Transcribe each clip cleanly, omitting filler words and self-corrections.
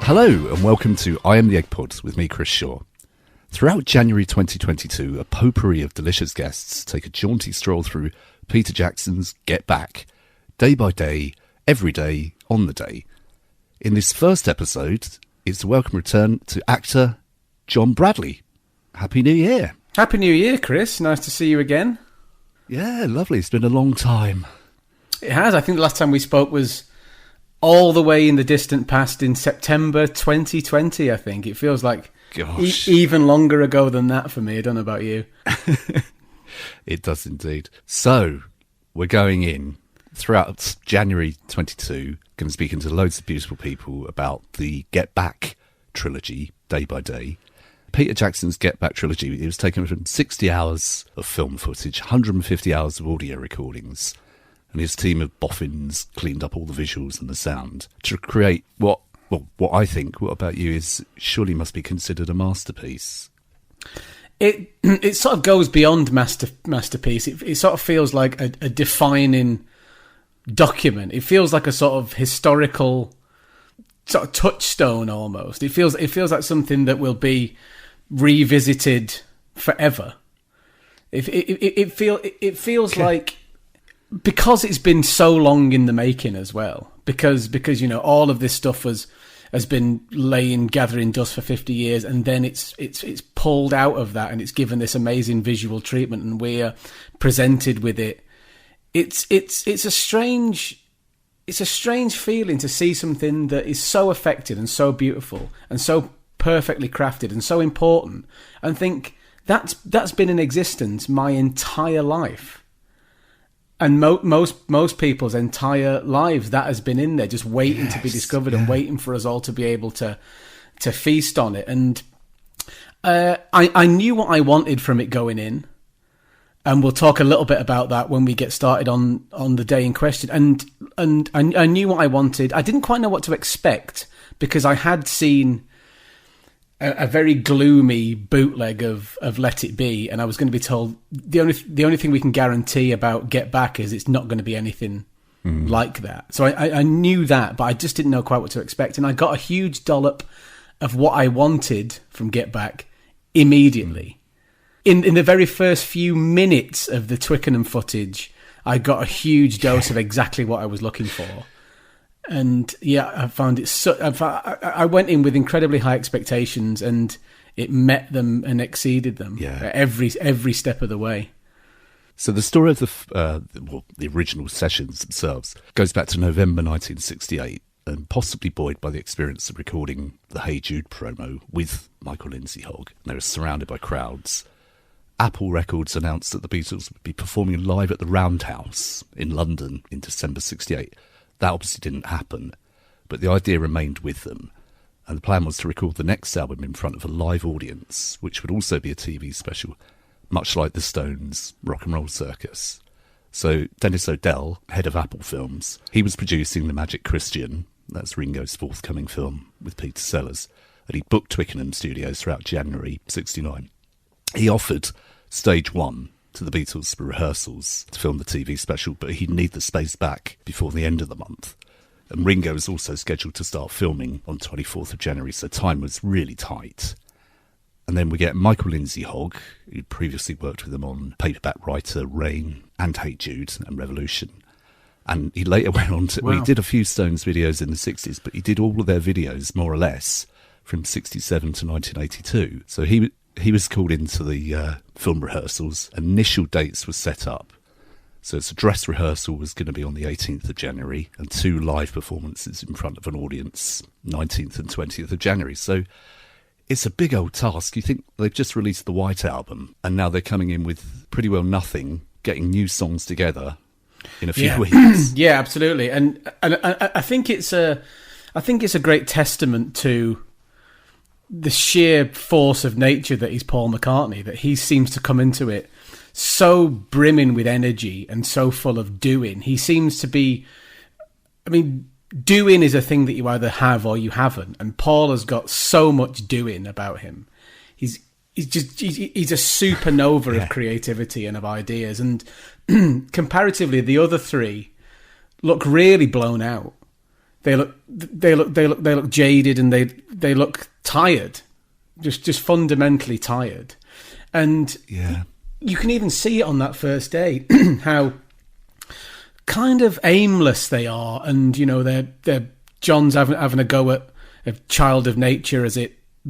Hello and welcome to I Am the EggPod with me, Chris Shaw. Throughout January 2022, a potpourri of delicious guests take a jaunty stroll through Peter Jackson's Get Back, day by day, every day, on the day. In this first episode, it's a welcome return to actor John Bradley. Happy New Year. Happy New Year, Chris. Nice to see you again. Yeah, lovely. It's been a long time. It has. I think the last time we spoke was all the way in the distant past in September 2020, I think. It feels like even longer ago than that for me. I don't know about you. It does indeed. So, we're going in throughout January 22, going to speak to loads of beautiful people about the Get Back trilogy, day by day. Peter Jackson's Get Back trilogy, it was taken from 60 hours of film footage, 150 hours of audio recordings, and his team of boffins cleaned up all the visuals and the sound to create what I think, what about you, is surely must be considered a masterpiece. It sort of goes beyond masterpiece. It sort of feels like a defining document. It feels like a sort of historical sort of touchstone almost. It feels like something that will be revisited forever. It feels like, because it's been so long in the making as well, because you know all of this stuff has been gathering dust for 50 years, and then it's pulled out of that and it's given this amazing visual treatment, and we're presented with it. It's a strange feeling to see something that is so affected and so beautiful and so perfectly crafted and so important, and think that's been in existence my entire life. And most people's entire lives, that has been in there, just waiting to be discovered and waiting for us all to be able to feast on it. And I knew what I wanted from it going in, and we'll talk a little bit about that when we get started on the day in question. And I knew what I wanted. I didn't quite know what to expect, because I had seen a very gloomy bootleg of Let It Be, and I was going to be told the only thing we can guarantee about Get Back is it's not going to be anything like that. So I knew that, but I just didn't know quite what to expect, and I got a huge dollop of what I wanted from Get Back immediately. In the very first few minutes of the Twickenham footage, I got a huge dose of exactly what I was looking for. And yeah, I found it I went in with incredibly high expectations, and it met them and exceeded them every step of the way. So the story of the original sessions themselves goes back to November 1968, and possibly buoyed by the experience of recording the Hey Jude promo with Michael Lindsay Hogg. They were surrounded by crowds. Apple Records announced that the Beatles would be performing live at the Roundhouse in London in December 68. That obviously didn't happen, but the idea remained with them, and the plan was to record the next album in front of a live audience, which would also be a TV special, much like the Stones' Rock and Roll Circus. So Dennis O'Dell, head of Apple Films, he was producing The Magic Christian, that's Ringo's forthcoming film with Peter Sellers, and he booked Twickenham Studios throughout January 69. He offered Stage 1 to the Beatles for rehearsals to film the TV special, but he'd need the space back before the end of the month. And Ringo was also scheduled to start filming on 24th of January, so time was really tight. And then we get Michael Lindsay Hogg, who'd previously worked with them on Paperback Writer, Rain, and Hey Jude, and Revolution. And he later went on to... Wow. Well, he did a few Stones videos in the 60s, but he did all of their videos, more or less, from 67 to 1982. So he was called into the film rehearsals. Initial dates were set up. So its dress rehearsal was going to be on the 18th of January, and 2 live performances in front of an audience, 19th and 20th of January. So it's a big old task. You think they've just released the White Album, and now they're coming in with pretty well nothing, getting new songs together in a few weeks. Yeah, absolutely. And I think it's a great testament to the sheer force of nature that is Paul McCartney, that he seems to come into it so brimming with energy and so full of doing. He seems to be, I mean, doing is a thing that you either have or you haven't, and Paul has got so much doing about him. He's a supernova of creativity and of ideas, and comparatively the other three look really blown out. they look jaded, and they look tired, just fundamentally tired. And yeah, you can even see it on that first day how kind of aimless they are, and they're John's having a go at a child of nature,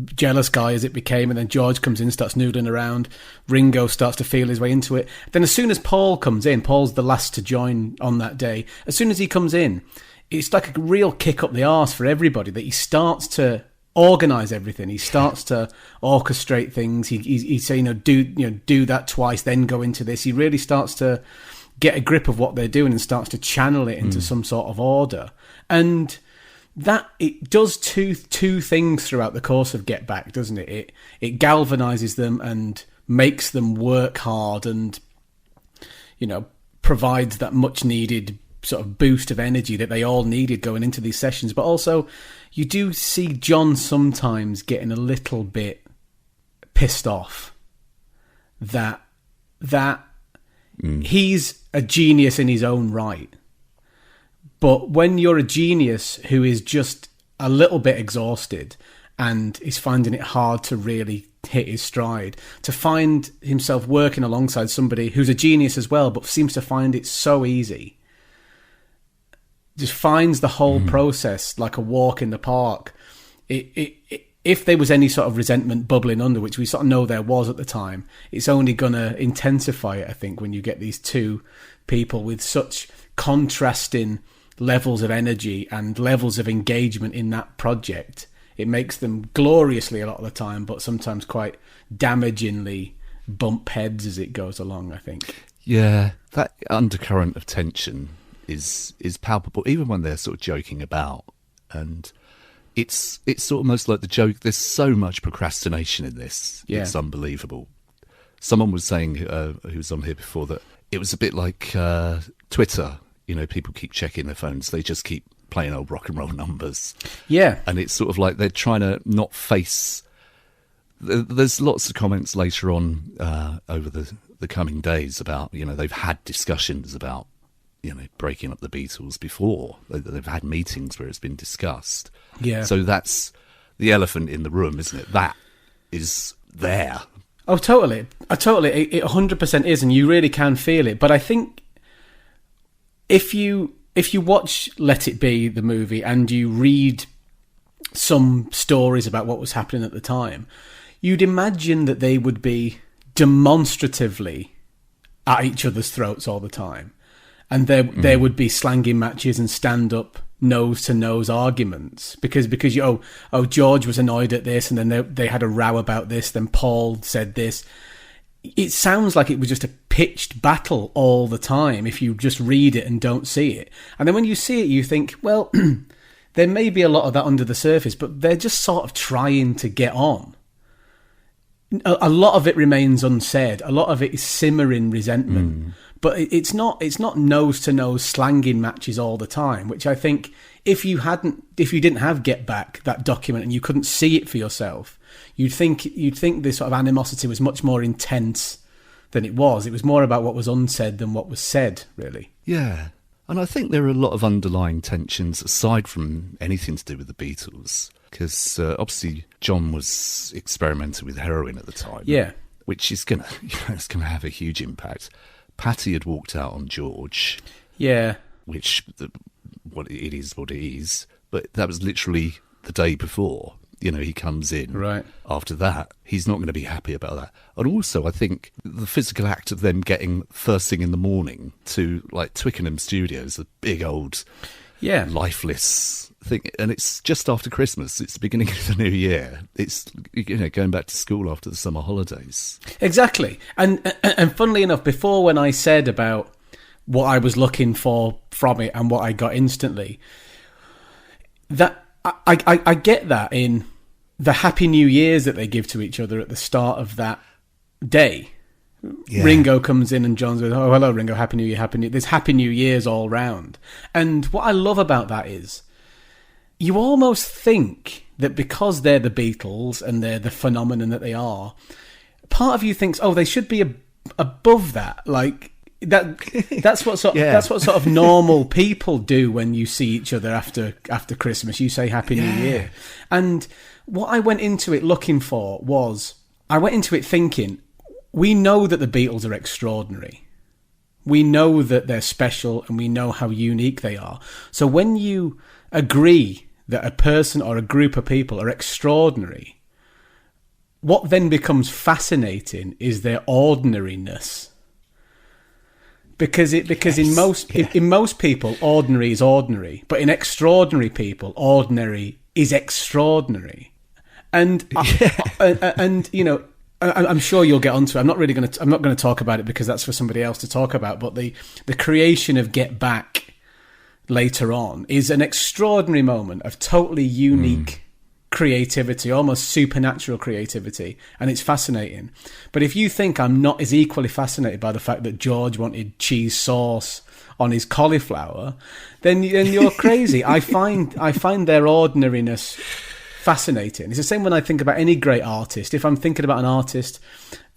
jealous guy as it became, and then George comes in, starts noodling around. Ringo starts to feel his way into it. Then as soon as Paul comes in, Paul's the last to join on that day. As soon as he comes in, it's like a real kick up the arse for everybody that he starts to organise everything. He starts to orchestrate things. He say, do that twice, then go into this. He really starts to get a grip of what they're doing and starts to channel it into some sort of order. And that it does two things throughout the course of Get Back, doesn't it? It galvanizes them and makes them work hard, and provides that much needed sort of boost of energy that they all needed going into these sessions. But also, you do see John sometimes getting a little bit pissed off that he's a genius in his own right. But when you're a genius who is just a little bit exhausted and is finding it hard to really hit his stride, to find himself working alongside somebody who's a genius as well, but seems to find it so easy, just finds the whole process like a walk in the park. If there was any sort of resentment bubbling under, which we sort of know there was at the time, it's only going to intensify it, I think, when you get these two people with such contrasting levels of energy and levels of engagement in that project. It makes them gloriously a lot of the time, but sometimes quite damagingly bump heads as it goes along, I think. Yeah, that undercurrent of tension is palpable, even when they're sort of joking about. And it's almost like the joke. There's so much procrastination in this. Yeah. It's unbelievable. Someone was saying, who was on here before, that it was a bit like Twitter. People keep checking their phones. They just keep playing old rock and roll numbers. Yeah. And it's sort of like they're trying to not face... There's lots of comments later on over the coming days about, they've had discussions about, breaking up the Beatles before. They've had meetings where it's been discussed. Yeah. So that's the elephant in the room, isn't it? That is there. Oh, totally. It 100% is, and you really can feel it. But I think if you watch Let It Be, the movie, and you read some stories about what was happening at the time, you'd imagine that they would be demonstratively at each other's throats all the time. And there would be slanging matches and stand-up nose-to-nose arguments. Because George was annoyed at this, and then they had a row about this, then Paul said this. It sounds like it was just a pitched battle all the time if you just read it and don't see it. And then when you see it, you think, well, there may be a lot of that under the surface, but they're just sort of trying to get on. A lot of it remains unsaid. A lot of it is simmering resentment. But it's not nose-to-nose slanging matches all the time, which I think if you didn't have Get Back, that document, and you couldn't see it for yourself, you'd think this sort of animosity was much more intense than it was. It was more about what was unsaid than what was said, really. Yeah. And I think there are a lot of underlying tensions aside from anything to do with the Beatles, because obviously John was experimenting with heroin at the time. Yeah. Which is going to have a huge impact. Patty had walked out on George. Yeah. Which, what it is. But that was literally the day before. He comes in. Right. After that, he's not going to be happy about that. And also, I think the physical act of them getting first thing in the morning to, like, Twickenham Studios, a big old, lifeless thing. And it's just after Christmas. It's the beginning of the new year. It's, going back to school after the summer holidays. Exactly. And funnily enough, before when I said about what I was looking for from it and what I got instantly, that I get that in the Happy New Years that they give to each other at the start of that day. Yeah. Ringo comes in and John goes, "Oh, hello, Ringo, Happy New Year, Happy New Year." There's Happy New Years all round. And what I love about that is you almost think that because they're the Beatles and they're the phenomenon that they are, part of you thinks, oh, they should be above that. Like, That's what sort of normal people do when you see each other after Christmas. You say Happy New Year. And what I went into it looking for was, I went into it thinking, we know that the Beatles are extraordinary. We know that they're special and we know how unique they are. So when you agree that a person or a group of people are extraordinary, what then becomes fascinating is their ordinariness. Because in most people, ordinary is ordinary, but in extraordinary people, ordinary is extraordinary. And and you know, I'm sure you'll get onto it. I'm not going to talk about it because that's for somebody else to talk about. But the creation of Get Back later on is an extraordinary moment of totally unique creativity, almost supernatural creativity, and it's fascinating. But if you think I'm not as equally fascinated by the fact that George wanted cheese sauce on his cauliflower, then you're crazy. I find their ordinariness fascinating. It's the same when I think about any great artist. If I'm thinking about an artist,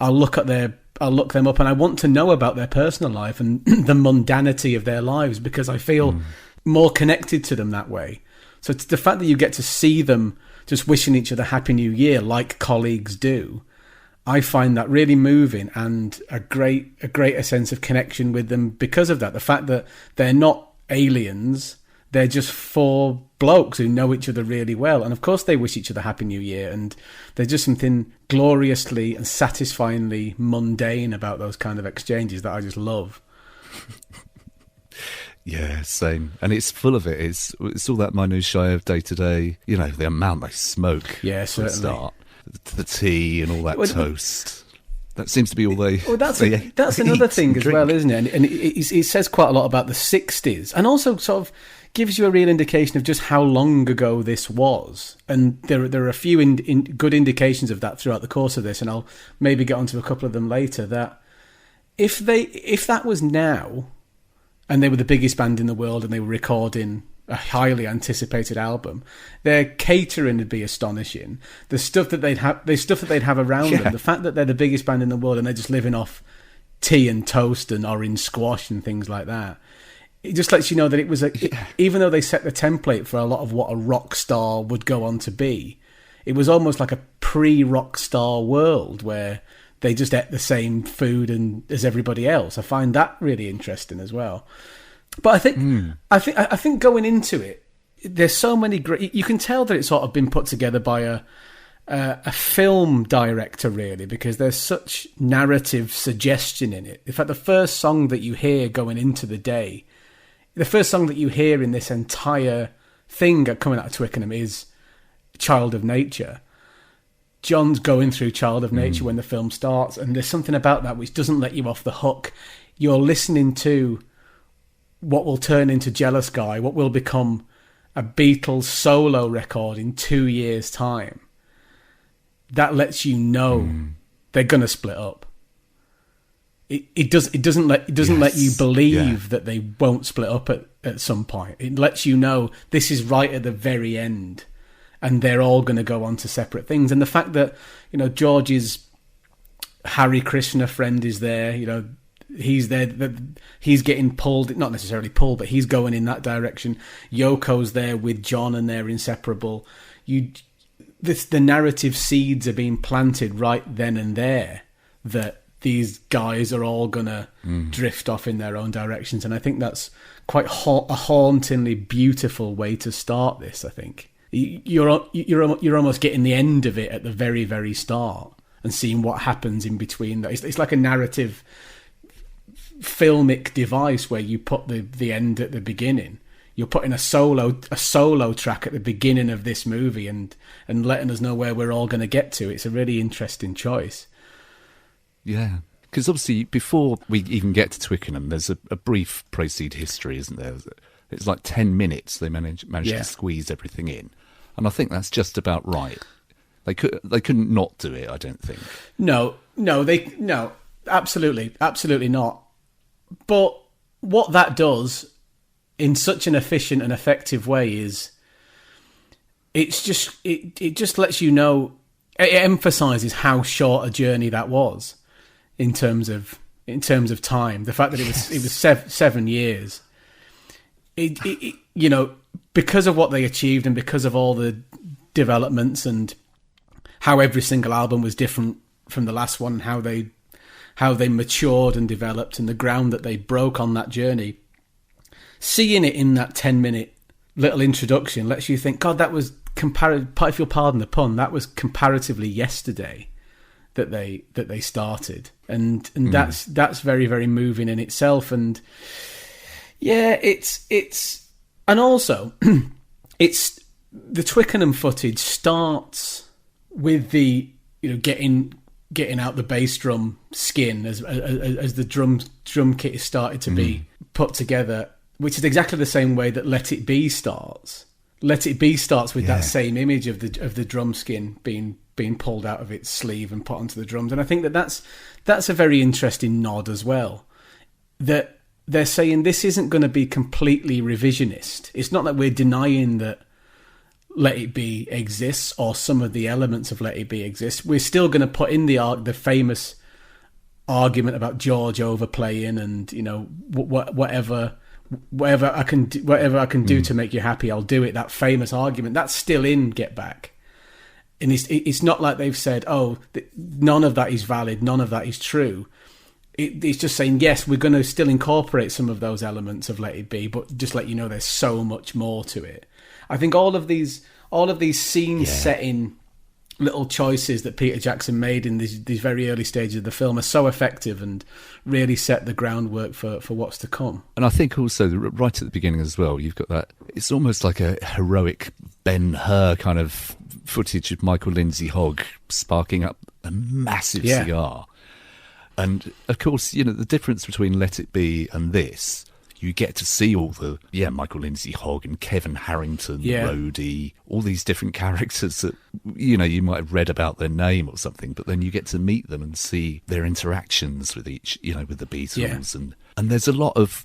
I'll look them up, and I want to know about their personal life and the mundanity of their lives because I feel more connected to them that way. So it's the fact that you get to see them just wishing each other Happy New Year like colleagues do, I find that really moving and a greater sense of connection with them because of that. The fact that they're not aliens, they're just four blokes who know each other really well. And of course they wish each other Happy New Year, and there's just something gloriously and satisfyingly mundane about those kind of exchanges that I just love. Yeah, same. And it's full of it. It's all that minutiae of day to day. You know, the amount they smoke. Yeah, certainly. For the start, the tea and all that toast. That seems to be all they. Well, that's another thing as well, isn't it? And it says quite a lot about the '60s, and also sort of gives you a real indication of just how long ago this was. And there are a few good indications of that throughout the course of this, and I'll maybe get onto a couple of them later. That if that was now, and they were the biggest band in the world, and they were recording a highly anticipated album, their catering would be astonishing. The stuff that they'd have around them, the fact that they're the biggest band in the world and they're just living off tea and toast and orange squash and things like that. It just lets you know that it was even though they set the template for a lot of what a rock star would go on to be, it was almost like a pre-rock star world where they just ate the same food as everybody else. I find that really interesting as well. But I think going into it, there's so many great. You can tell that it's sort of been put together by a film director, really, because there's such narrative suggestion in it. In fact, the first song that you hear going into the day, the first song that you hear in this entire thing coming out of Twickenham is "Child of Nature." John's going through Child of Nature when the film starts, and there's something about that which doesn't let you off the hook. You're listening to what will turn into Jealous Guy, what will become a Beatles solo record in 2 years' time. That lets you know they're going to split up. It doesn't let you believe that they won't split up at some point. It lets you know this is right at the very end, and they're all going to go on to separate things. And the fact that, you know, George's Harry Krishna friend is there, you know, he's there, he's getting pulled, not necessarily pulled, but he's going in that direction. Yoko's there with John and they're inseparable. The narrative seeds are being planted right then and there that these guys are all going to drift off in their own directions. And I think that's quite a hauntingly beautiful way to start this, I think. You're almost getting the end of it at the very, very start and seeing what happens in between that. It's like a narrative filmic device where you put the end at the beginning. You're putting a solo track at the beginning of this movie and letting us know where we're all going to get to. It's a really interesting choice. Yeah, because obviously before we even get to Twickenham, there's a brief precede history, isn't there? It's like 10 minutes they managed to squeeze everything in, and I think that's just about right. They couldn't not do it, I don't think. No, absolutely not. But what that does in such an efficient and effective way is it just lets you know, it emphasises how short a journey that was in terms of in terms of time. The fact that it was 7 years. You know, because of what they achieved and because of all the developments and how every single album was different from the last one, how they matured and developed and the ground that they broke on that journey, seeing it in that 10-minute little introduction lets you think, God, that was if you'll pardon the pun, that was comparatively yesterday that they started, and that's very, very moving in itself. And yeah, it's and also it's the Twickenham footage starts with the, you know, getting out the bass drum skin as the drum kit is started to be put together, which is exactly the same way that Let It Be starts. Let It Be starts with that same image of the drum skin being pulled out of its sleeve and put onto the drums. And I think that's a very interesting nod as well, that they're saying this isn't going to be completely revisionist. It's not that we're denying that Let It Be exists or some of the elements of Let It Be exist. We're still going to put in the famous argument about George overplaying and, you know, whatever I can do to make you happy, I'll do it. That famous argument, that's still in Get Back. And it's not like they've said, oh, none of that is valid, none of that is true. It's just saying, yes, we're going to still incorporate some of those elements of Let It Be, but just let you know there's so much more to it. I think all of these scene setting little choices that Peter Jackson made in these very early stages of the film are so effective and really set the groundwork for what's to come. And I think also right at the beginning as well, you've got that, it's almost like a heroic Ben-Hur kind of footage of Michael Lindsay Hogg sparking up a massive cigar. And of course, you know, the difference between Let It Be and this, you get to see all the, Michael Lindsay Hogg and Kevin Harrington, Rhodey, all these different characters that, you know, you might have read about their name or something, but then you get to meet them and see their interactions with each, you know, with the Beatles. And there's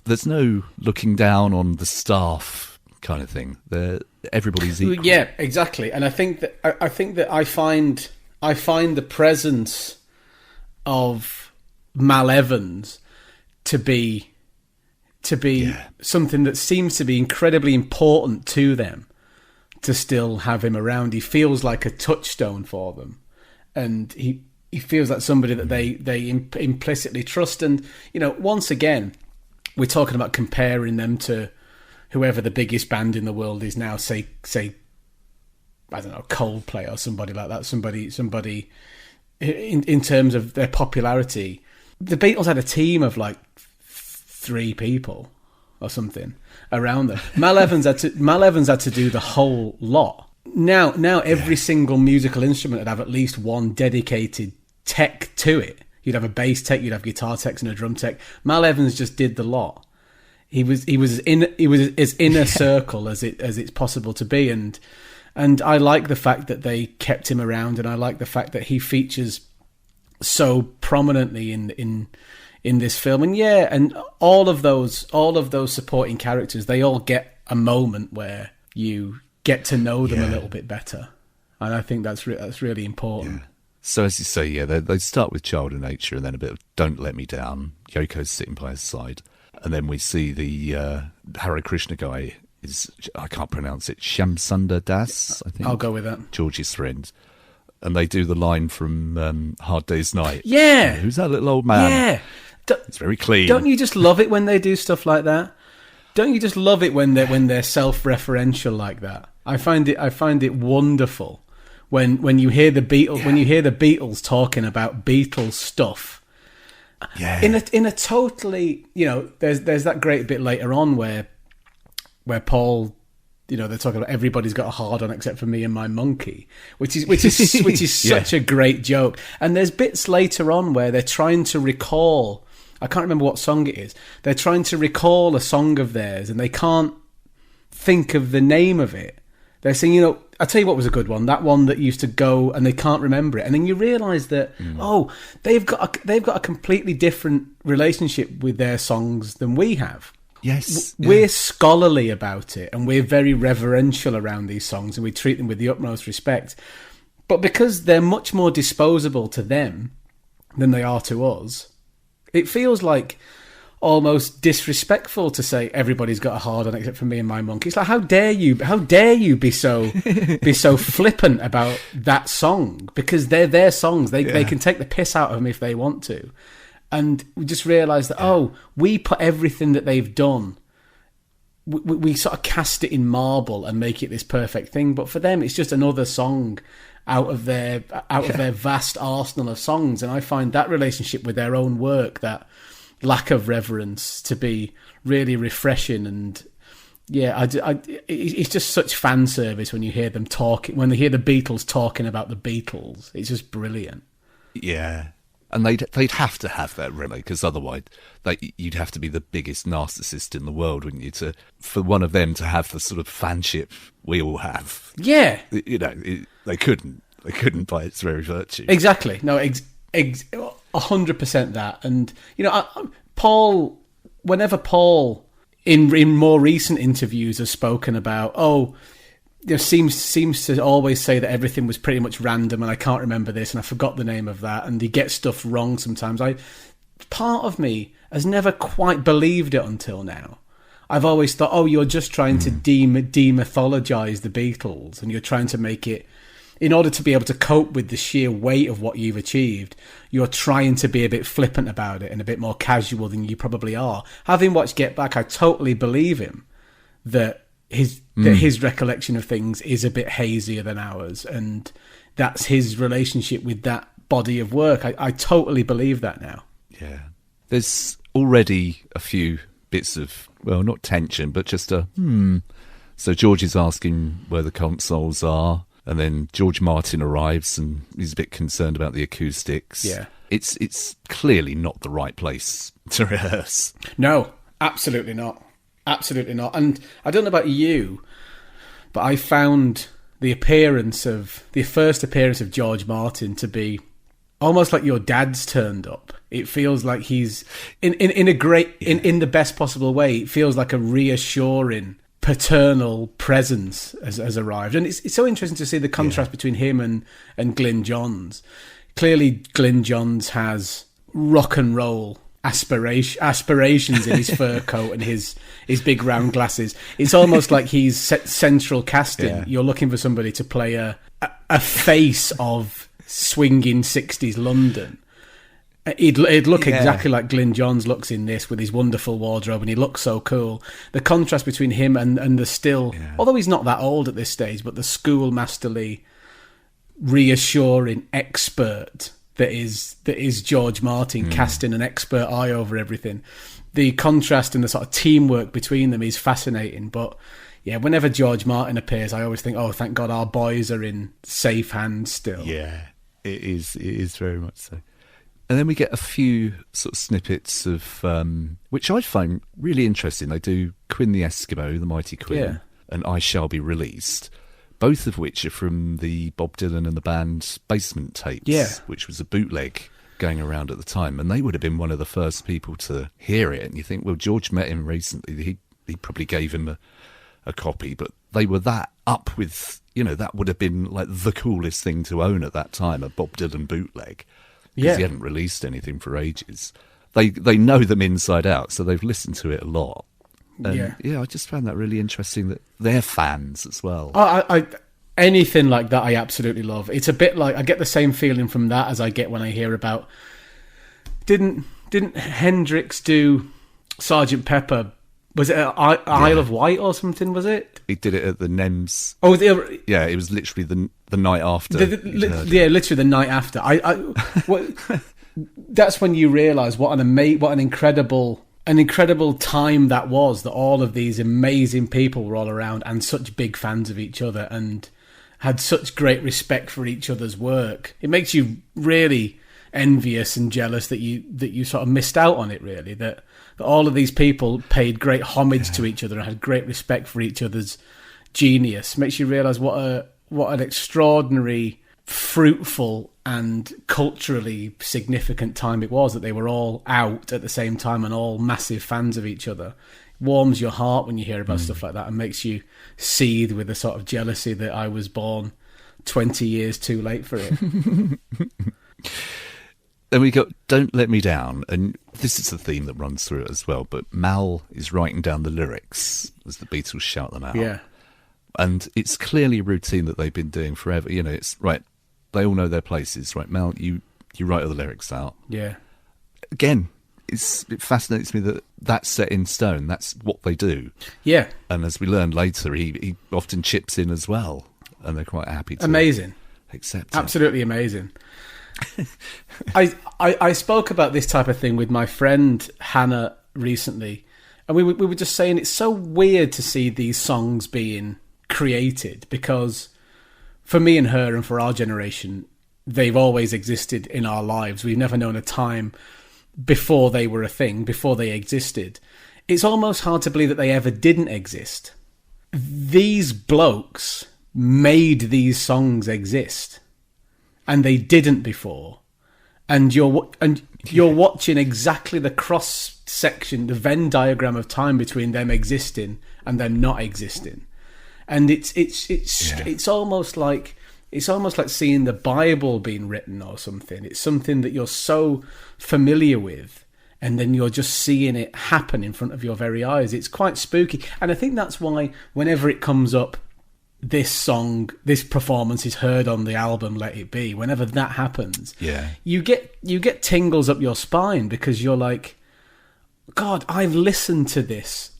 there's no looking down on the staff kind of thing. Everybody's equal. Yeah, exactly. And I think that I find the presence of Mal Evans to be something that seems to be incredibly important to them, to still have him around. He feels like a touchstone for them, and he feels like somebody that they implicitly trust. And, you know, once again, we're talking about comparing them to whoever the biggest band in the world is now, say I don't know, Coldplay or somebody like that, somebody in terms of their popularity. The Beatles had a team of like 3 people or something around them. Mal Evans had to do the whole lot. Now every single musical instrument would have at least one dedicated tech to it. You'd have a bass tech, you'd have guitar techs and a drum tech. Mal Evans just did the lot. He was as inner circle as it's possible to be, and I like the fact that they kept him around, and I like the fact that he features so prominently in this film. And and all of those supporting characters, they all get a moment where you get to know them a little bit better, and I think that's really important. So as you say, they start with Child of Nature and then a bit of Don't Let Me Down. Yoko's sitting by his side, and then we see the Hare Krishna guy I can't pronounce it, Shamsundar Das, I think. I'll go with that. George's friend. And they do the line from Hard Day's Night. Yeah. Who's that little old man? Yeah. It's very clean. Don't you just love it when they do stuff like that? Don't you just love it when they're self-referential like that? I find it wonderful when you hear the Beatles talking about Beatles stuff. Yeah. In a totally, you know, there's that great bit later on where Paul, you know, they're talking about everybody's got a hard on except for me and my monkey, which is such a great joke. And there's bits later on where they're trying to recall, I can't remember what song it is. They're trying to recall a song of theirs and they can't think of the name of it. They're saying, you know, I'll tell you what was a good one, that one that used to go, and they can't remember it. And then you realise that, they've got a completely different relationship with their songs than we have. Yes. We're scholarly about it, and we're very reverential around these songs, and we treat them with the utmost respect. But because they're much more disposable to them than they are to us, It feels like almost disrespectful to say everybody's got a hard on except for me and my monkey. It's like, how dare you be so flippant about that song, because they're their songs. They can take the piss out of them if they want to. And we just realised that, we put everything that they've done, we sort of cast it in marble and make it this perfect thing. But for them, it's just another song out of their vast arsenal of songs. And I find that relationship with their own work, that lack of reverence, to be really refreshing. And it's just such fan service when you hear them talking, when they hear the Beatles talking about the Beatles. It's just brilliant. Yeah. And they'd have to have that, really, because otherwise you'd have to be the biggest narcissist in the world, wouldn't you, for one of them to have the sort of fanship we all have. Yeah. They couldn't by its very virtue. Exactly. No, 100% that. And, Paul, whenever Paul, in more recent interviews, has spoken about, seems to always say that everything was pretty much random and I can't remember this and I forgot the name of that, and he gets stuff wrong sometimes. Part of me has never quite believed it until now. I've always thought, you're just trying to demythologize the Beatles, and you're trying to make it, in order to be able to cope with the sheer weight of what you've achieved, you're trying to be a bit flippant about it and a bit more casual than you probably are. Having watched Get Back, I totally believe him that his recollection of things is a bit hazier than ours, and that's his relationship with that body of work. I totally believe that now. Yeah. There's already a few bits of, well, not tension, but just So George is asking where the consoles are, and then George Martin arrives and he's a bit concerned about the acoustics. Yeah. It's clearly not the right place to rehearse. No, absolutely not. Absolutely not. And I don't know about you, but I found the first appearance of George Martin to be almost like your dad's turned up. It feels like he's in the best possible way. It feels like a reassuring paternal presence has arrived. And it's so interesting to see the contrast between him and Glyn Johns. Clearly Glyn Johns has rock and roll aspirations in his fur coat and his big round glasses. It's almost like he's central casting. Yeah. You're looking for somebody to play a face of swinging 60s London. He'd look exactly like Glyn Johns looks in this, with his wonderful wardrobe, and he looks so cool. The contrast between him and the still, although he's not that old at this stage, but the schoolmasterly, reassuring expert that is George Martin, casting an expert eye over everything. The contrast and the sort of teamwork between them is fascinating. But yeah, whenever George Martin appears, I always think, thank God our boys are in safe hands still. Yeah, it is very much so. And then we get a few sort of snippets of, which I find really interesting. They do Quinn the Eskimo, the Mighty Quinn, and I Shall Be Released, both of which are from the Bob Dylan and the band Basement tapes, which was a bootleg going around at the time. And they would have been one of the first people to hear it. And you think, well, George met him recently. He probably gave him a copy, but they were that up with, that would have been like the coolest thing to own at that time, a Bob Dylan bootleg. Because he hadn't released anything for ages. They know them inside out, so they've listened to it a lot. And I just found that really interesting that they're fans as well. Anything like that I absolutely love. It's a bit like, I get the same feeling from that as I get when I hear about, didn't Hendrix do Sgt. Pepper? Was it Isle of Wight or something, was it? He did it at the NEMS. Oh, it was literally the night after. Literally the night after. That's when you realise what an incredible time that was, that all of these amazing people were all around and such big fans of each other and had such great respect for each other's work. It makes you really envious and jealous that you sort of missed out on it, really, that all of these people paid great homage to each other and had great respect for each other's genius. Makes you realise what an extraordinary, fruitful and culturally significant time it was, that they were all out at the same time and all massive fans of each other. Warms your heart when you hear about stuff like that and makes you seethe with a sort of jealousy that I was born 20 years too late for it. Then we got Don't Let Me Down, and this is the theme that runs through it as well, but Mal is writing down the lyrics as the Beatles shout them out. Yeah. And it's clearly a routine that they've been doing forever. You know, it's right, they all know their places. Right, Mal, you write all the lyrics out. Yeah. Again, it fascinates me that that's set in stone. That's what they do. Yeah. And as we learned later, he often chips in as well, and they're quite happy to amazing. Accept it. Absolutely amazing. I spoke about this type of thing with my friend Hannah recently, and we were just saying it's so weird to see these songs being created, because for me and her and for our generation, they've always existed in our lives. We've never known a time before they were a thing, before they existed. It's almost hard to believe that they ever didn't exist. These blokes made these songs exist, and they didn't before. And you're watching exactly the cross section, the Venn diagram of time between them existing and them not existing. And it's almost like seeing the Bible being written or something. It's something that you're so familiar with, and then you're just seeing it happen in front of your very eyes. It's quite spooky. And I think that's why whenever it comes up, this song, this performance is heard on the album Let It Be, whenever that happens, you get tingles up your spine, because you're like, God, I've listened to this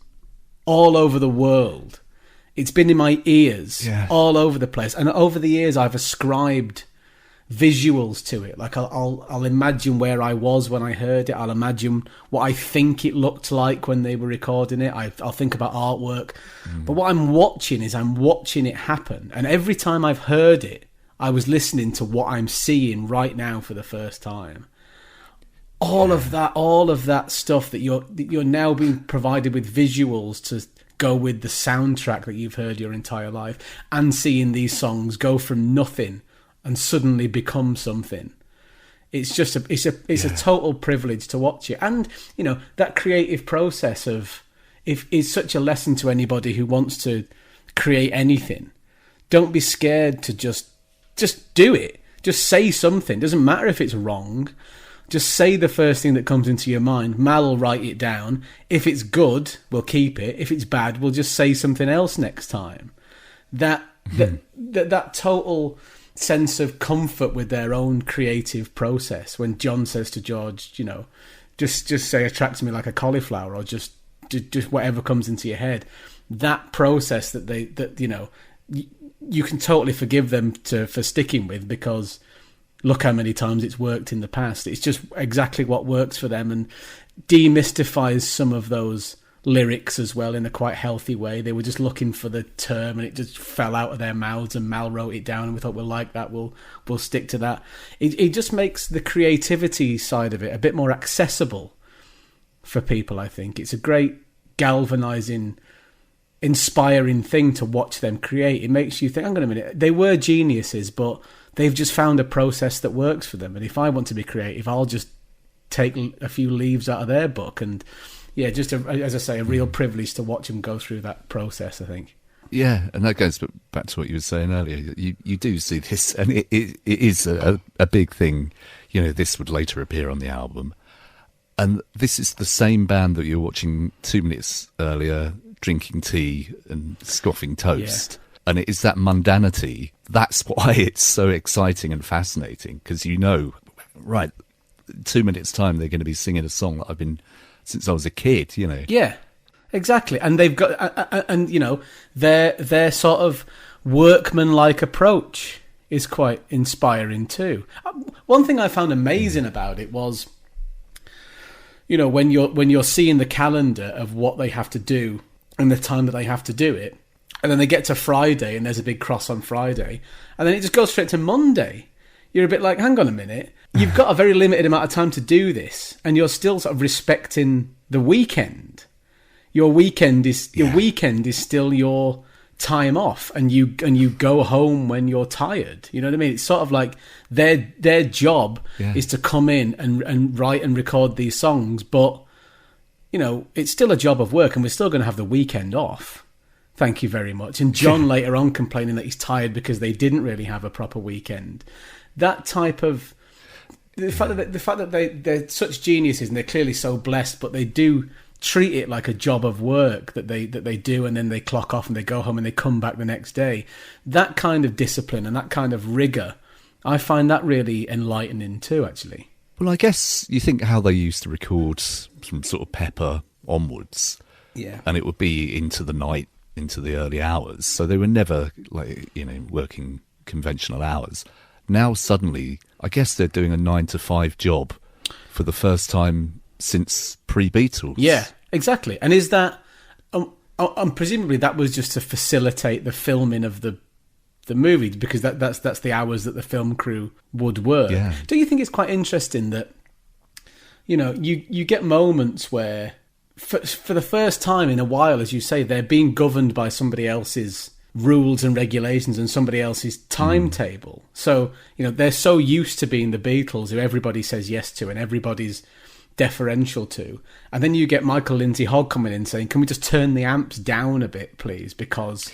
all over the world. It's been in my ears all over the place. And over the years, I've ascribed visuals to it. Like I'll imagine where I was when I heard it. I'll imagine what I think it looked like when they were recording it. I'll think about artwork. But what I'm watching it happen. And every time I've heard it, I was listening to what I'm seeing right now for the first time. All of that stuff that you're now being provided with visuals to go with the soundtrack that you've heard your entire life, and seeing these songs go from nothing and suddenly become something. It's just a total privilege to watch it. And you know, that creative process is such a lesson to anybody who wants to create anything. Don't be scared to just do it. Just say something. Doesn't matter if it's wrong. Just say the first thing that comes into your mind. Mal will write it down. If it's good, we'll keep it. If it's bad, we'll just say something else next time. That total sense of comfort with their own creative process. When John says to George, you know, just say attracts me like a cauliflower, or just whatever comes into your head. That process that you know, you can totally forgive them for sticking with, because look how many times it's worked in the past. It's just exactly what works for them, and demystifies some of those lyrics as well in a quite healthy way. They were just looking for the term, and it just fell out of their mouths, and Mal wrote it down, and we thought, we'll like that, we'll stick to that. It just makes the creativity side of it a bit more accessible for people, I think. It's a great galvanizing, inspiring thing to watch them create. It makes you think, hang on a minute, they were geniuses, but they've just found a process that works for them. And if I want to be creative, I'll just take a few leaves out of their book. And yeah, just as I say, a real privilege to watch them go through that process, I think. Yeah, and that goes back to what you were saying earlier. You do see this, and it is a big thing. You know, this would later appear on the album. And this is the same band that you're watching 2 minutes earlier, drinking tea and scoffing toast. Yeah. And it is that mundanity. That's why it's so exciting and fascinating, because you know, right, 2 minutes' time they're going to be singing a song that I've been since I was a kid, you know. Yeah, exactly. And they've got, and you know, their sort of workman-like approach is quite inspiring too. One thing I found amazing about it was, you know, when you're seeing the calendar of what they have to do and the time that they have to do it, and then they get to Friday and there's a big cross on Friday, and then it just goes straight to Monday. You're a bit like, hang on a minute, you've got a very limited amount of time to do this, and you're still sort of respecting the weekend. Your weekend is still your time off, and you go home when you're tired. You know what I mean? It's sort of like their job is to come in and write and record these songs, but you know, it's still a job of work, and we're still going to have the weekend off. Thank you very much. And John later on complaining that he's tired because they didn't really have a proper weekend. That type of the fact that they're such geniuses and they're clearly so blessed, but they do treat it like a job of work that they do, and then they clock off and they go home and they come back the next day. That kind of discipline and that kind of rigor, I find that really enlightening too, actually. Well, I guess you think how they used to record from sort of Pepper onwards, and it would be into the night, into the early hours, so they were never working conventional hours. Now suddenly, I guess they're doing a 9 to 5 job for the first time since pre-Beatles. Yeah, exactly. And is that, presumably that was just to facilitate the filming of the movie, because that's the hours that the film crew would work. Yeah. Do you think it's quite interesting that, you get moments where, for the first time in a while, as you say, they're being governed by somebody else's rules and regulations and somebody else's timetable. So, they're so used to being the Beatles, who everybody says yes to and everybody's deferential to. And then you get Michael Lindsay Hogg coming in saying, can we just turn the amps down a bit, please? Because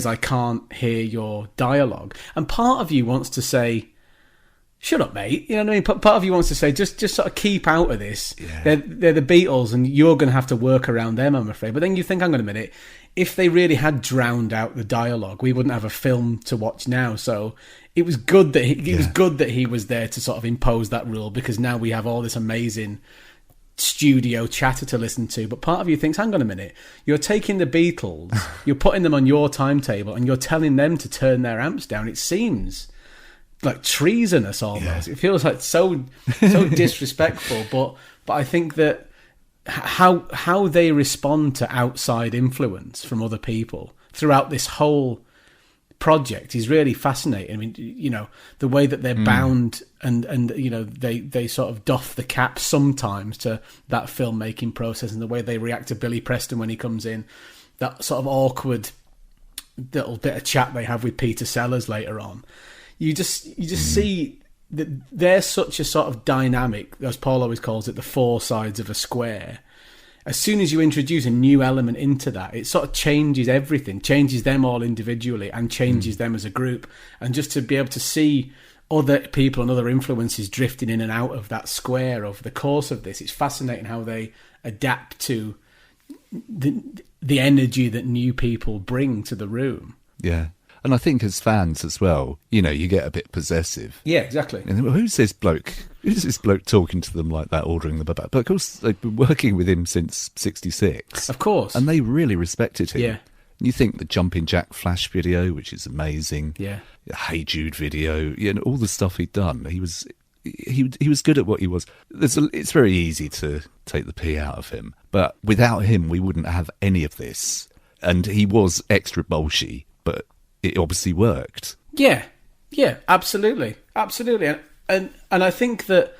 I can't hear your dialogue. And part of you wants to say, shut up, mate. You know what I mean? Part of you wants to say, just sort of keep out of this. Yeah. They're the Beatles and you're going to have to work around them, I'm afraid. But then you think, hang on a minute, if they really had drowned out the dialogue, we wouldn't have a film to watch now. So it was good that he was there to sort of impose that rule, because now we have all this amazing studio chatter to listen to. But part of you thinks, hang on a minute, you're taking the Beatles, you're putting them on your timetable, and you're telling them to turn their amps down. It seems like treasonous almost. Yeah. It feels like so disrespectful. But I think that how they respond to outside influence from other people throughout this whole project is really fascinating. I mean, the way that they're bound and they sort of doff the cap sometimes to that filmmaking process, and the way they react to Billy Preston when he comes in, that sort of awkward little bit of chat they have with Peter Sellers later on. You just see that they're such a sort of dynamic, as Paul always calls it, the four sides of a square. As soon as you introduce a new element into that, it sort of changes everything, changes them all individually and changes them as a group. And just to be able to see other people and other influences drifting in and out of that square over the course of this, it's fascinating how they adapt to the energy that new people bring to the room. Yeah. And I think as fans as well, you get a bit possessive. Yeah, exactly. And who's this bloke? Who's this bloke talking to them like that, ordering them about? But of course, they've been working with him since '66. Of course. And they really respected him. Yeah. You think the Jumping Jack Flash video, which is amazing. Yeah. The Hey Jude video, all the stuff he'd done. He was good at what he was. It's very easy to take the pee out of him. But without him, we wouldn't have any of this. And he was extra bolshy, but it obviously worked. Yeah, absolutely. And I think that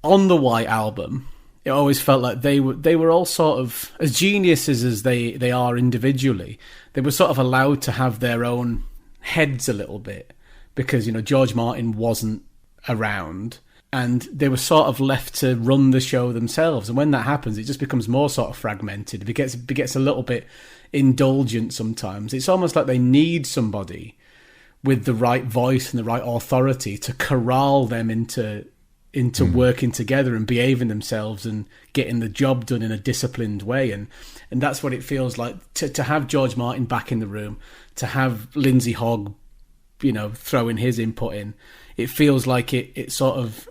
on the White Album, it always felt like they were all sort of, as geniuses as they are individually, they were sort of allowed to have their own heads a little bit, because George Martin wasn't around. And they were sort of left to run the show themselves. And when that happens, it just becomes more sort of fragmented. It gets a little bit indulgent sometimes. It's almost like they need somebody with the right voice and the right authority to corral them into working together and behaving themselves and getting the job done in a disciplined way. And that's what it feels like to have George Martin back in the room, to have Lindsay Hogg, throwing his input in. It feels like it sort of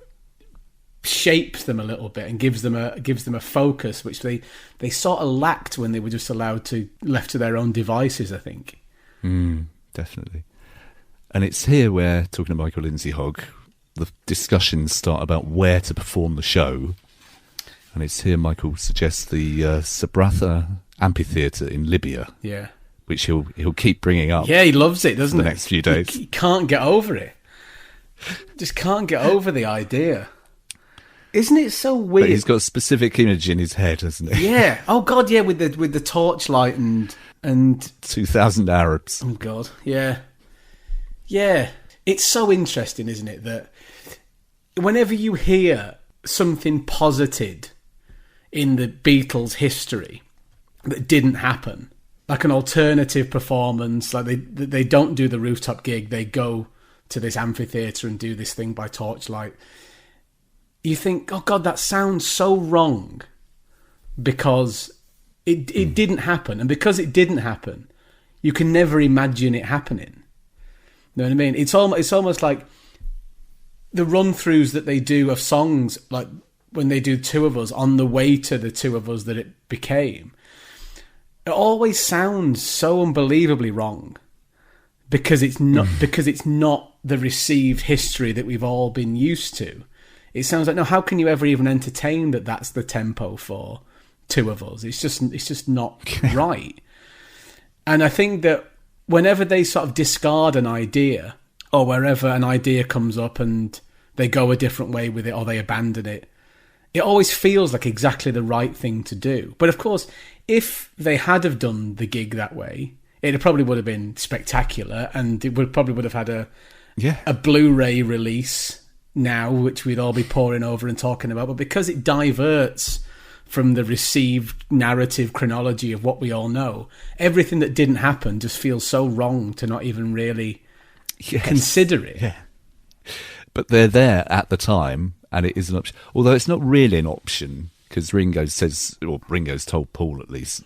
shapes them a little bit and gives them a focus which they sort of lacked when they were just left to their own devices, I think. Definitely. And it's here where, talking to Michael Lindsay Hogg, the discussions start about where to perform the show. And it's here Michael suggests the Sabratha Amphitheatre in Libya. Yeah. Which he'll keep bringing up. Yeah, he loves it, doesn't he? The next few days. He can't get over it. Just can't get over the idea. Isn't it so weird? But he's got a specific image in his head, hasn't he? Yeah. Oh God, yeah. With the torchlight and 2,000 Arabs. Oh God, yeah, yeah. It's so interesting, isn't it, that whenever you hear something posited in the Beatles' history that didn't happen, like an alternative performance, like they don't do the rooftop gig, they go to this amphitheatre and do this thing by torchlight. You think, oh God, that sounds so wrong because it didn't happen. And because it didn't happen, you can never imagine it happening. You know what I mean? It's almost like the run-throughs that they do of songs, like when they do Two of Us, on the way to the Two of Us that it became. It always sounds so unbelievably wrong because it's not the received history that we've all been used to. It sounds like, no, how can you ever even entertain that that's the tempo for Two of Us? It's just not right. And I think that whenever they sort of discard an idea, or wherever an idea comes up and they go a different way with it or they abandon it, it always feels like exactly the right thing to do. But of course, if they had have done the gig that way, it probably would have been spectacular, and it probably would have had a Blu-ray release now, which we'd all be poring over and talking about. But because it diverts from the received narrative chronology of what we all know, everything that didn't happen just feels so wrong to not even really consider it. Yeah. But they're there at the time, and it is an option. Although it's not really an option, because Ringo's told Paul at least,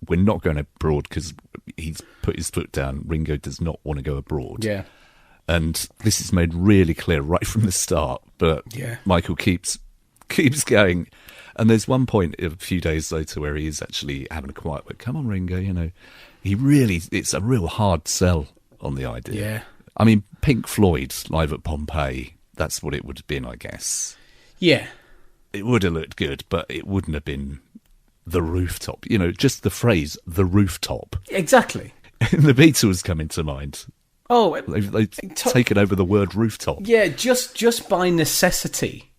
we're not going abroad because he's put his foot down. Ringo does not want to go abroad. Yeah. And this is made really clear right from the start, but Michael keeps going. And there's one point a few days later where he is actually having a quiet word. Come on, Ringo, it's a real hard sell on the idea. Yeah. I mean, Pink Floyd live at Pompeii, that's what it would have been, I guess. Yeah. It would have looked good, but it wouldn't have been the rooftop. Just the phrase, the rooftop. Exactly. And the Beatles come into mind. Oh, they've taken over the word rooftop. Yeah, just by necessity,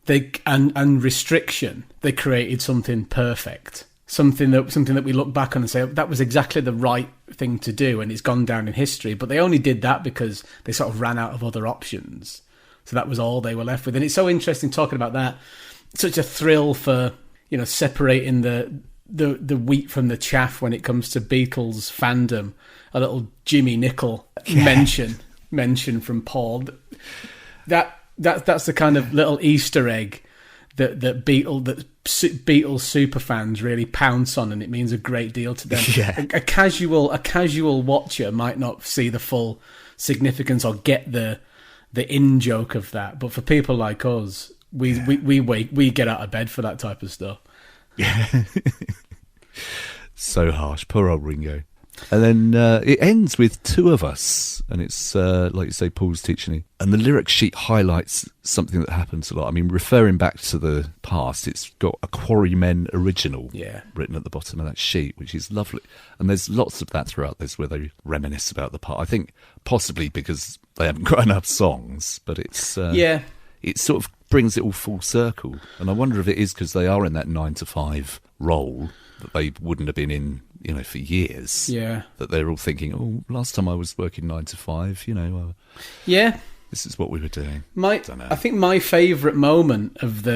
and restriction, they created something perfect. Something that we look back on and say, that was exactly the right thing to do, and it's gone down in history. But they only did that because they sort of ran out of other options. So that was all they were left with. And it's so interesting talking about that. Such a thrill for, separating the wheat from the chaff when it comes to Beatles fandom. A little Jimmy Nicol mention from Paul. That's the kind of little Easter egg that Beatles superfans really pounce on, and it means a great deal to them. Yeah. A casual watcher might not see the full significance or get the in joke of that, but for people like us, we get out of bed for that type of stuff. Yeah. So harsh, poor old Ringo. And then it ends with Two of Us, and it's, like you say, Paul's teaching you. And the lyric sheet highlights something that happens a lot. I mean, referring back to the past, it's got a Quarrymen original written at the bottom of that sheet, which is lovely. And there's lots of that throughout this where they reminisce about the past. I think possibly because they haven't got enough songs, but it's it sort of brings it all full circle. And I wonder if it is because they are in that 9-to-5 role that they wouldn't have been in, for years. Yeah. That they're all thinking, oh, last time I was working 9-to-5, this is what we were doing. I think my favourite moment of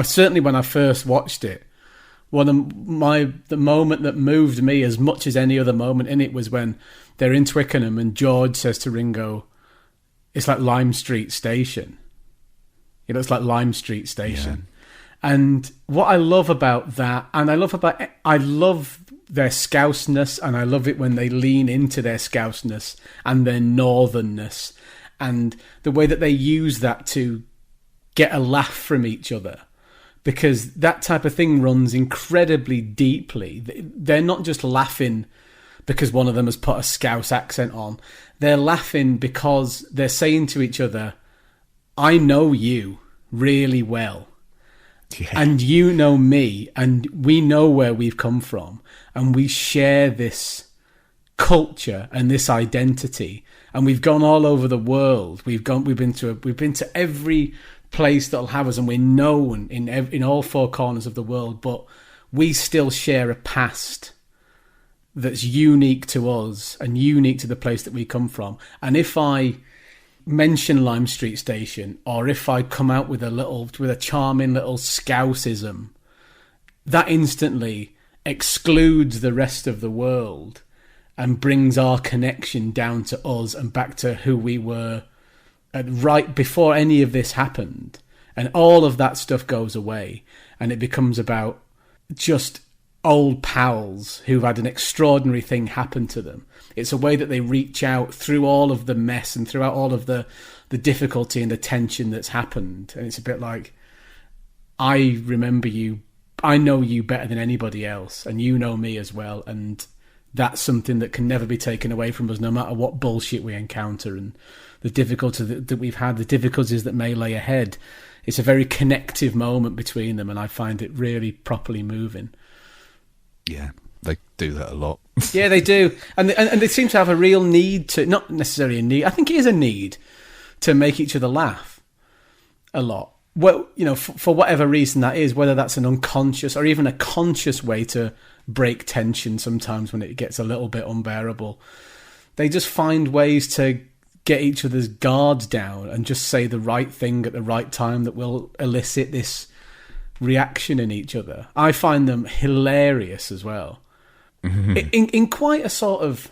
certainly when I first watched it, the moment that moved me as much as any other moment in it was when they're in Twickenham and George says to Ringo, it's like Lime Street Station. It's like Lime Street Station. Yeah. And what I love about that, and I love their Scouse-ness, and I love it when they lean into their Scouse-ness and their northernness, and the way that they use that to get a laugh from each other, because that type of thing runs incredibly deeply. They're not just laughing because one of them has put a Scouse accent on. They're laughing because they're saying to each other, I know you really well. Yeah. And you know me, and we know where we've come from, and we share this culture and this identity, and we've gone all over the world. We've been to every place that'll have us, and we're known in all four corners of the world. But we still share a past that's unique to us and unique to the place that we come from. And if I mention Lime Street Station, or if I come out with a charming little Scousism, that instantly excludes the rest of the world and brings our connection down to us and back to who we were right before any of this happened. And all of that stuff goes away, and it becomes about just old pals who've had an extraordinary thing happen to them. It's a way that they reach out through all of the mess and throughout all of the difficulty and the tension that's happened. And it's a bit like, I remember you, I know you better than anybody else, and you know me as well, and that's something that can never be taken away from us, no matter what bullshit we encounter and the difficulty that we've had, the difficulties that may lay ahead. It's a very connective moment between them, and I find it really properly moving. Yeah, they do that a lot. Yeah, they do. And they seem to have a real need to, not necessarily a need, I think it is a need to make each other laugh a lot. Well, you know, for whatever reason that is, whether that's an unconscious or even a conscious way to break tension sometimes when it gets a little bit unbearable. They just find ways to get each other's guards down and just say the right thing at the right time that will elicit this reaction in each other. I find them hilarious as well. In quite a sort of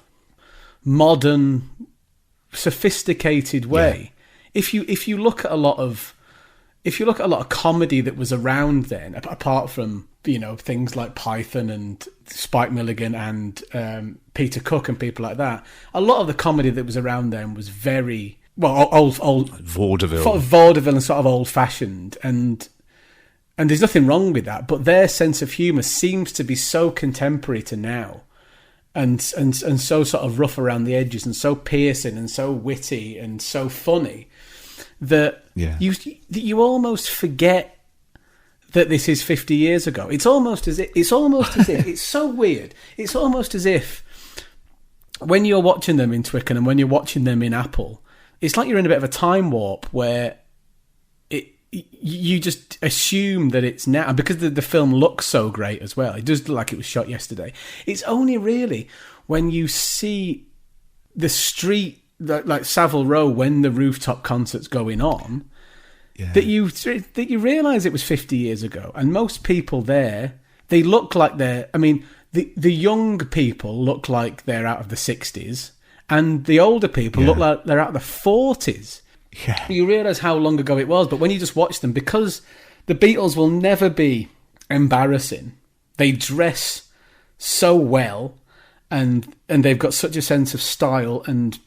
modern, sophisticated way. Yeah. If you look at a lot of comedy that was around then, apart from, you know, things like Python and Spike Milligan and Peter Cook and people like that, a lot of the comedy that was around then was very, well, old vaudeville. Sort of vaudeville and sort of old-fashioned, and there's nothing wrong with that, but their sense of humour seems to be so contemporary to now, and so sort of rough around the edges and so piercing and so witty and so funny that you almost forget that this is 50 years ago. It's almost as if it's so weird. It's almost as if when you're watching them in Twickenham and when you're watching them in Apple, it's like you're in a bit of a time warp where you just assume that it's now. And because the film looks so great as well, it does look like it was shot yesterday. It's only really when you see the street, like Savile Row, when the rooftop concert's going on, that you realise it was 50 years ago. And most people there, they look like they're, I mean, the young people look like they're out of the 60s, and the older people look like they're out of the 40s. Yeah. You realise how long ago it was, but when you just watch them, because the Beatles will never be embarrassing, they dress so well, and they've got such a sense of style, and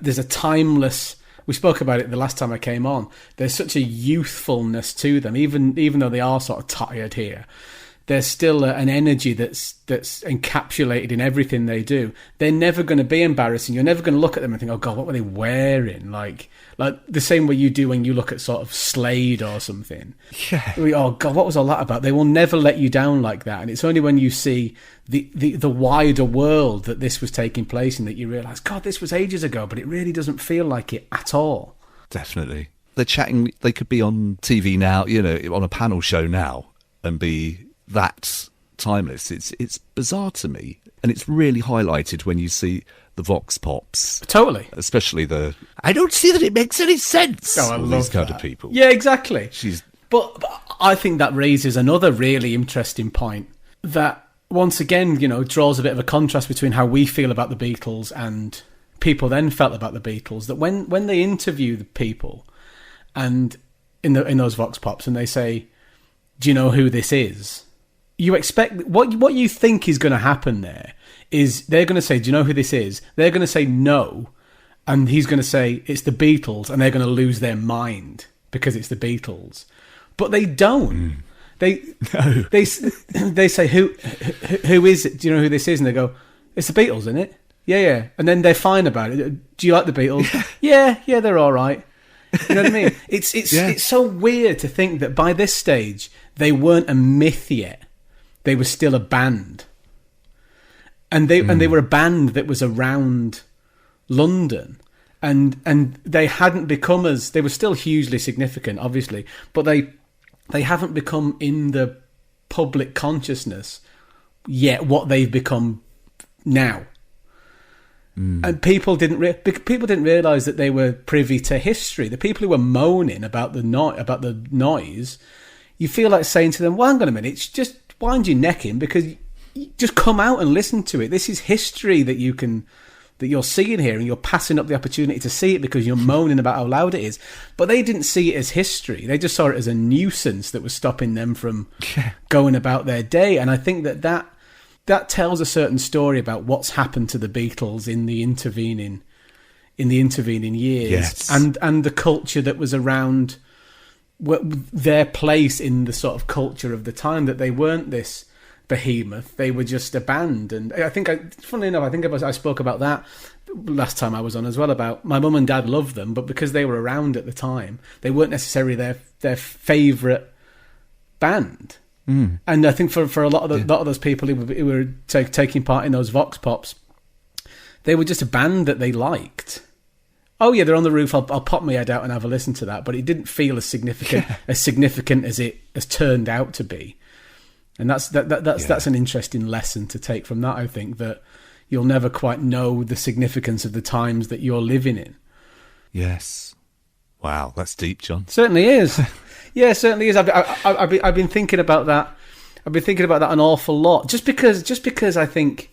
there's a timeless. We spoke about it the last time I came on. There's such a youthfulness to them, even though they are sort of tired here. There's still an energy that's encapsulated in everything they do. They're never going to be embarrassing. You're never going to look at them and think, "Oh God, what were they wearing?" Like the same way you do when you look at sort of Slade or something. Yeah. Oh God, what was all that about? They will never let you down like that. And it's only when you see the wider world that this was taking place in that you realise, God, this was ages ago, but it really doesn't feel like it at all. Definitely. They're chatting. They could be on TV now, you know, on a panel show now, and be that timeless. It's bizarre to me, and it's really highlighted when you see the Vox Pops. Totally. Especially I don't see that it makes any sense. Oh, I love these kind that. of people. Yeah, exactly. But I think that raises another really interesting point that, once again, you know, draws a bit of a contrast between how we feel about the Beatles and people then felt about the Beatles. That when they interview the people, and in those Vox Pops, and they say, "Do you know who this is?" You expect what you think is going to happen there is they're going to say, "Do you know who this is?" They're going to say no, and he's going to say it's the Beatles, and they're going to lose their mind because it's the Beatles. But they don't. They say who is it? Do you know who this is? And they go, "It's the Beatles, isn't it?" Yeah. And then they're fine about it. "Do you like the Beatles?" Yeah, they're all right. You know what I mean? It's so weird to think that by this stage they weren't a myth yet. They were still a band, and they were a band that was around London, and they hadn't become they were still hugely significant, obviously, but they haven't become in the public consciousness yet what they've become now. And people didn't realise that they were privy to history. The people who were moaning about the noise, you feel like saying to them, "Well, hang on a minute, it's just wind your neck in, because just come out and listen to it. This is history that you're seeing here, and you're passing up the opportunity to see it because you're moaning about how loud it is. But they didn't see it as history. They just saw it as a nuisance that was stopping them from going about their day. And I think that tells a certain story about what's happened to the Beatles in the intervening years, yes. and the culture that was around, their place in the sort of culture of the time, that they weren't this behemoth, they were just a band. And I think, funnily enough, I spoke about that last time I was on as well, about my mum and dad loved them, but because they were around at the time, they weren't necessarily their favourite band. And I think for a lot of those people who were taking part in those Vox Pops, they were just a band that they liked. Oh yeah, they're on the roof. I'll pop my head out and have a listen to that. But it didn't feel as significant as it has turned out to be. And that's an interesting lesson to take from that. I think that you'll never quite know the significance of the times that you're living in. Yes. Wow, that's deep, John. Certainly is. Yeah, it certainly is. I've been thinking about that. I've been thinking about that an awful lot. Just because I think,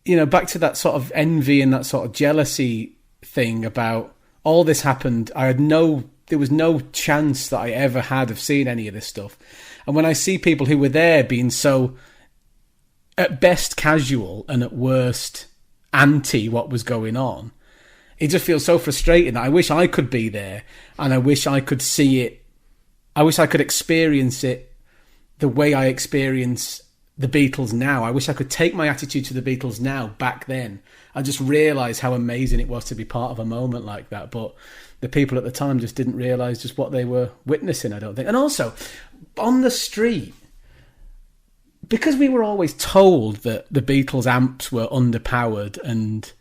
back to that sort of envy and that sort of jealousy thing about all this happened. There was no chance that I ever had of seeing any of this stuff. And when I see people who were there being so, at best casual and at worst anti what was going on, it just feels so frustrating that I wish I could be there, and I wish I could see it. I wish I could experience it the way I experience the Beatles now. I wish I could take my attitude to the Beatles now back then. I just realise how amazing it was to be part of a moment like that. But the people at the time just didn't realise just what they were witnessing, I don't think. And also, on the street, because we were always told that the Beatles amps were underpowered and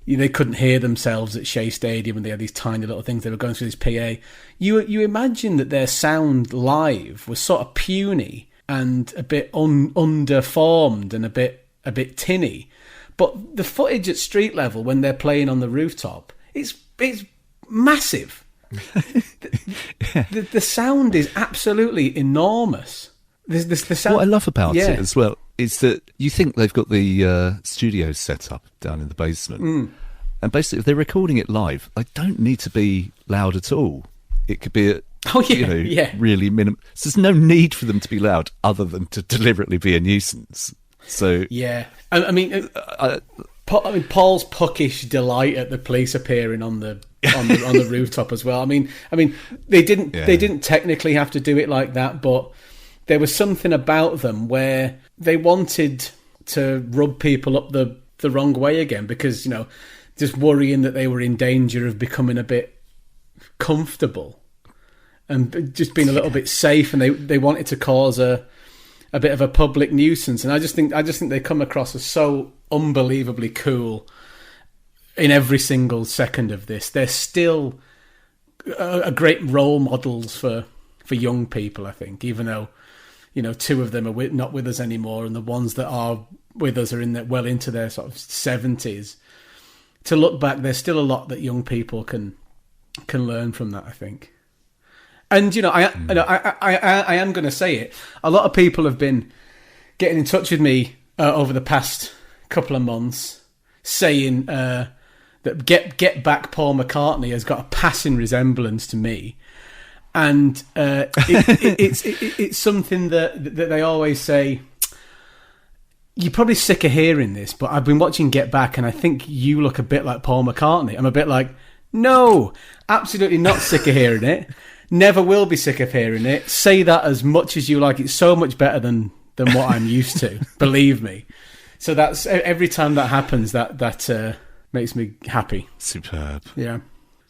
they couldn't hear themselves at Shea Stadium, and they had these tiny little things they were going through this PA. You imagine that their sound live was sort of puny and a bit underformed and a bit tinny. But the footage at street level when they're playing on the rooftop, it's massive. The sound is absolutely enormous. The sound, what I love about it as well is that you think they've got the studios set up down in the basement. And basically, if they're recording it live, they don't need to be loud at all. It could be really minimum. So there's no need for them to be loud other than to deliberately be a nuisance. So yeah, I mean, Paul's puckish delight at the police appearing on the rooftop as well. I mean, they didn't technically have to do it like that, but there was something about them where they wanted to rub people up the wrong way again, because just worrying that they were in danger of becoming a bit comfortable and just being a little bit safe, and they wanted to cause a bit of a public nuisance. And I just think they come across as so unbelievably cool in every single second of this. They're still a great role models for young people, I think, even though two of them are not with us anymore, and the ones that are with us are well into their sort of 70s. To look back, there's still a lot that young people can learn from that, I think. And I am going to say it. A lot of people have been getting in touch with me over the past couple of months, saying that Get Back Paul McCartney has got a passing resemblance to me, and it's something that they always say. You're probably sick of hearing this, but I've been watching Get Back, and I think you look a bit like Paul McCartney. I'm a bit like, no, absolutely not sick of hearing it. Never will be sick of hearing it. Say that as much as you like. It's so much better than what I'm used to. Believe me. So that's every time that happens, that makes me happy. Superb. Yeah.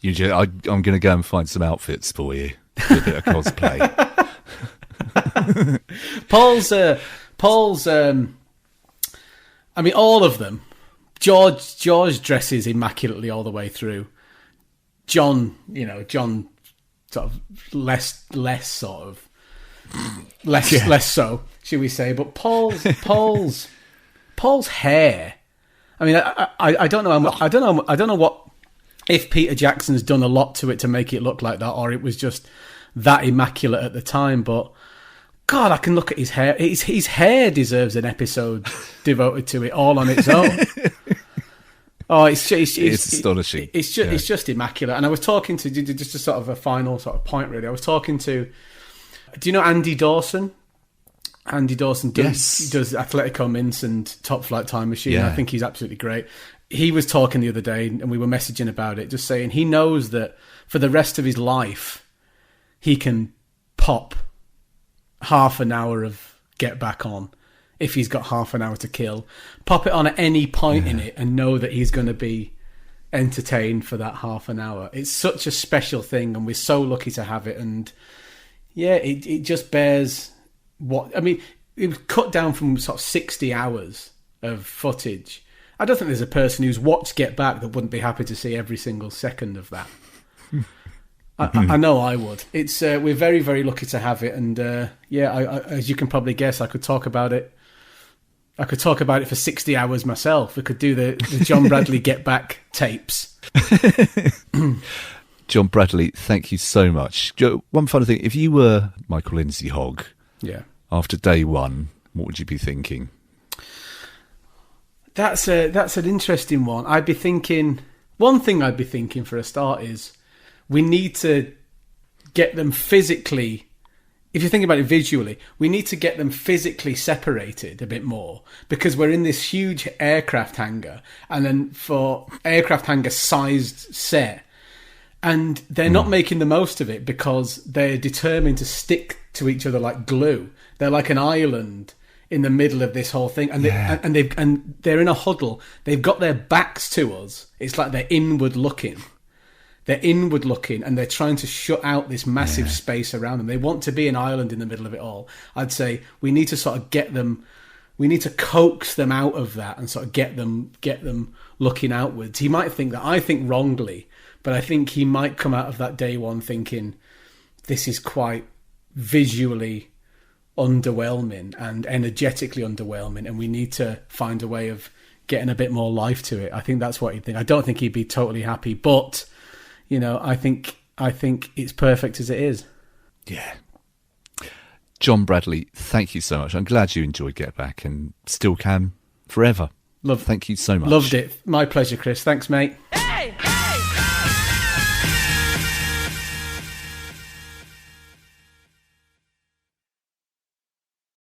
I'm going to go and find some outfits for you. Do a bit of cosplay. Paul's. I mean, all of them. George dresses immaculately all the way through. John sort of less so, should we say? But Paul's hair. I mean, I don't know. I don't know what, if Peter Jackson's done a lot to it to make it look like that, or it was just that immaculate at the time. But God, I can look at his hair. His hair deserves an episode devoted to it all on its own. Oh, it's astonishing. It's just immaculate. And I was talking to, just a sort of a final sort of point, really. I was talking to, do you know Andy Dawson? Andy Dawson does Atletico Mints and Top Flight Time Machine. Yeah. I think he's absolutely great. He was talking the other day, and we were messaging about it, just saying he knows that for the rest of his life, he can pop half an hour of Get Back on if he's got half an hour to kill. Pop it on at any point in it and know that he's going to be entertained for that half an hour. It's such a special thing, and we're so lucky to have it. And yeah, it just bears what... I mean, it was cut down from sort of 60 hours of footage. I don't think there's a person who's watched Get Back that wouldn't be happy to see every single second of that. I know I would. It's we're very, very lucky to have it, and I, as you can probably guess, I could talk about it. I could talk about it for 60 hours myself. We could do the John Bradley Get Back tapes. John Bradley, thank you so much. One final thing: if you were Michael Lindsay Hogg, after day one, what would you be thinking? That's an interesting one. I'd be thinking, one thing I'd be thinking for a start is we need to get them physically, if you think about it visually, we need to get them physically separated a bit more, because we're in this huge aircraft hangar, and then for aircraft hangar sized set, and they're not making the most of it because they're determined to stick to each other like glue. They're like an island in the middle of this whole thing, and they're in a huddle. They've got their backs to us. It's like they're inward looking. They're inward looking, and they're trying to shut out this massive space around them. They want to be an island in the middle of it all. I'd say we need to sort of get them. We need to coax them out of that and sort of get them looking outwards. He might think that I think wrongly, but I think he might come out of that day one thinking this is quite visually underwhelming and energetically underwhelming, and we need to find a way of getting a bit more life to it. I think that's what he'd think. I don't think he'd be totally happy, but I think it's perfect as it is. Yeah. John Bradley, thank you so much. I'm glad you enjoyed Get Back and still can forever. Thank you so much. Loved it. My pleasure, Chris. Thanks, mate. Hey!